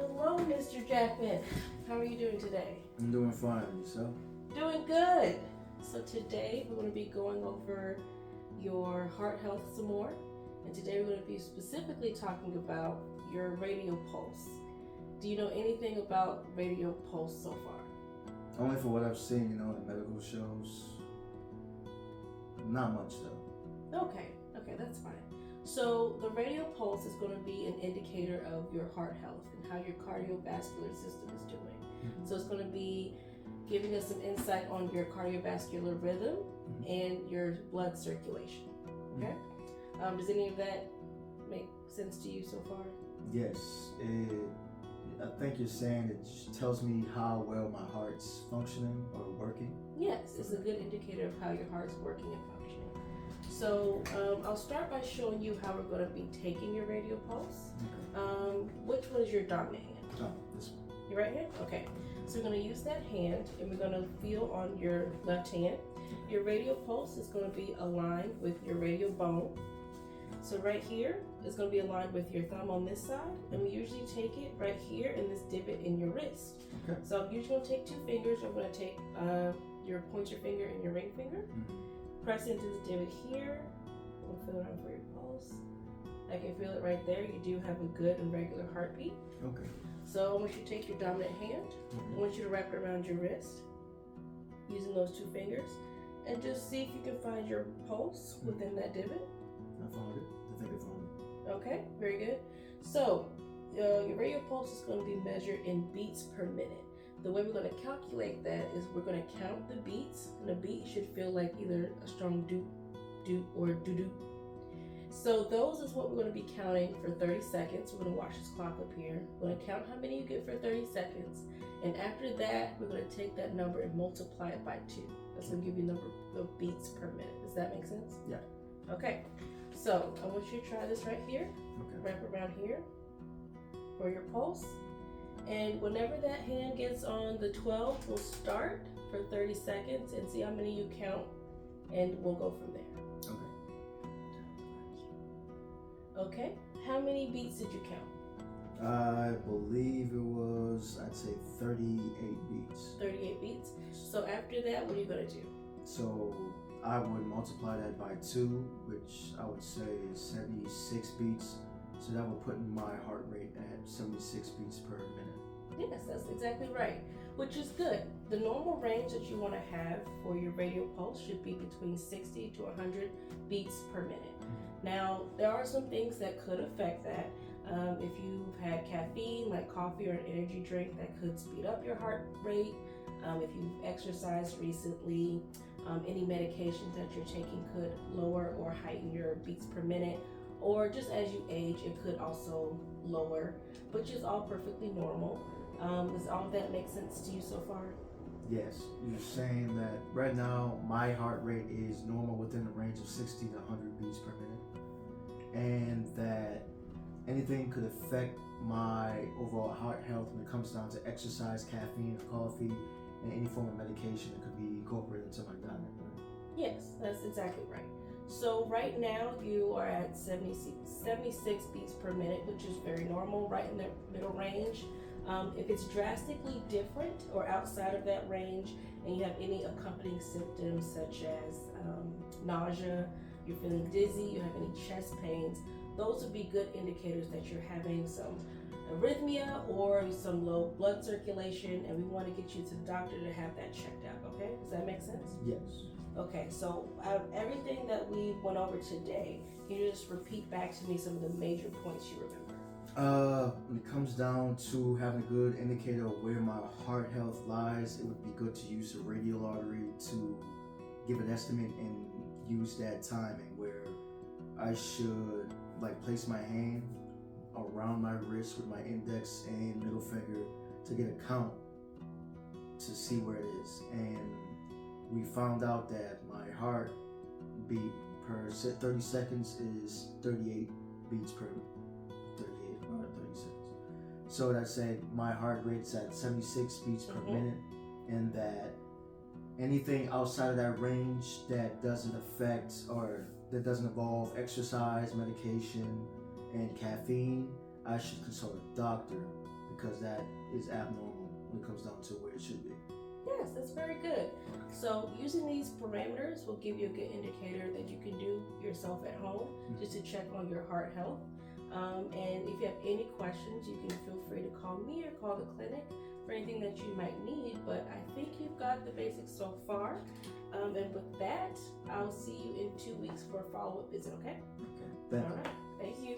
Hello, Mr. Jackman. How are you doing today? I'm doing fine. Yourself? Doing good. So today we're going to be going over your heart health some more. And today we're going to be specifically talking about your radial pulse. Do you know anything about radial pulse so far? Only for what I've seen, in medical shows. Not much though. Okay, that's fine. So the radial pulse is going to be an indicator of your heart health and how your cardiovascular system is doing. Mm-hmm. So it's going to be giving us some insight on your cardiovascular rhythm and your blood circulation. Okay? Does any of that make sense to you so far? Yes. I think you're saying it tells me how well my heart's functioning or working. Yes, it's a good indicator of how your heart's working and functioning. So I'll start by showing you how we're going to be taking your radial pulse. Okay. Which one is your dominant hand? Oh, this one. Your right hand? Okay. So we're going to use that hand and we're going to feel on your left hand. Your radial pulse is going to be aligned with your radial bone. So right here is going to be aligned with your thumb on this side, and we usually take it right here in this divot in your wrist. Okay. So I'm usually going to take 2 fingers. I'm going to take your pointer finger and your ring finger. Press into this divot here. We'll feel it out for your pulse. I can feel it right there. You do have a good and regular heartbeat. Okay. So I want you to take your dominant hand. I want you to wrap it around your wrist using those 2 fingers, and just see if you can find your pulse within that divot. I found it. I think I found it. Okay, very good. So your radial pulse is going to be measured in beats per minute. The way we're going to calculate that is we're going to count the beats, and a beat should feel like either a strong doop, doop, or doo-doo. So those is what we're going to be counting for 30 seconds. We're going to watch this clock up here. We're going to count how many you get for 30 seconds. And after that, we're going to take that number and multiply it by 2. That's going to give you the number of beats per minute. Does that make sense? Yeah. Okay. So I want you to try this right here. Okay. Wrap around here for your pulse. And whenever that hand gets on the 12, we'll start for 30 seconds and see how many you count, and we'll go from there. Okay. Okay? How many beats did you count? I believe it was, I'd say 38 beats. 38 beats. So after that, what are you going to do? So I would multiply that by 2, which I would say is 76 beats. So that would put my heart rate at 76 beats per minute. Yes, that's exactly right, which is good. The normal range that you want to have for your radial pulse should be between 60 to 100 beats per minute. Now, there are some things that could affect that. If you've had caffeine, like coffee or an energy drink, that could speed up your heart rate. If you've exercised recently, any medications that you're taking could lower or heighten your beats per minute. Or just as you age, it could also lower, which is all perfectly normal. Does all of that make sense to you so far? Yes, you're saying that right now my heart rate is normal within the range of 60 to 100 beats per minute, and that anything could affect my overall heart health when it comes down to exercise, caffeine, coffee, and any form of medication that could be incorporated into my diet. Right? Yes, that's exactly right. So right now you are at 76 beats per minute, which is very normal, right in the middle range. If it's drastically different or outside of that range, and you have any accompanying symptoms such as nausea, you're feeling dizzy, you have any chest pains, those would be good indicators that you're having some arrhythmia or some low blood circulation, and we want to get you to the doctor to have that checked out. Okay, does that make sense? Yes. Okay, so out of everything that we went over today, can you just repeat back to me some of the major points you remember? When it comes down to having a good indicator of where my heart health lies, it would be good to use the radial artery to give an estimate and use that timing where I should place my hand around my wrist with my index and middle finger to get a count to see where it is. And we found out that my heart beat per 30 seconds is 38 beats per 38 or 30 seconds. So that said, my heart rate's at 76 beats per minute, and that anything outside of that range that doesn't affect or that doesn't involve exercise, medication, and caffeine, I should consult a doctor because that is abnormal when it comes down to where it should be. Yes, that's very good. So using these parameters will give you a good indicator that you can do yourself at home just to check on your heart health. And if you have any questions, you can feel free to call me or call the clinic for anything that you might need. But I think you've got the basics so far. And with that, I'll see you in 2 weeks for a follow-up visit, okay? Okay. Thank you. All right. Thank you.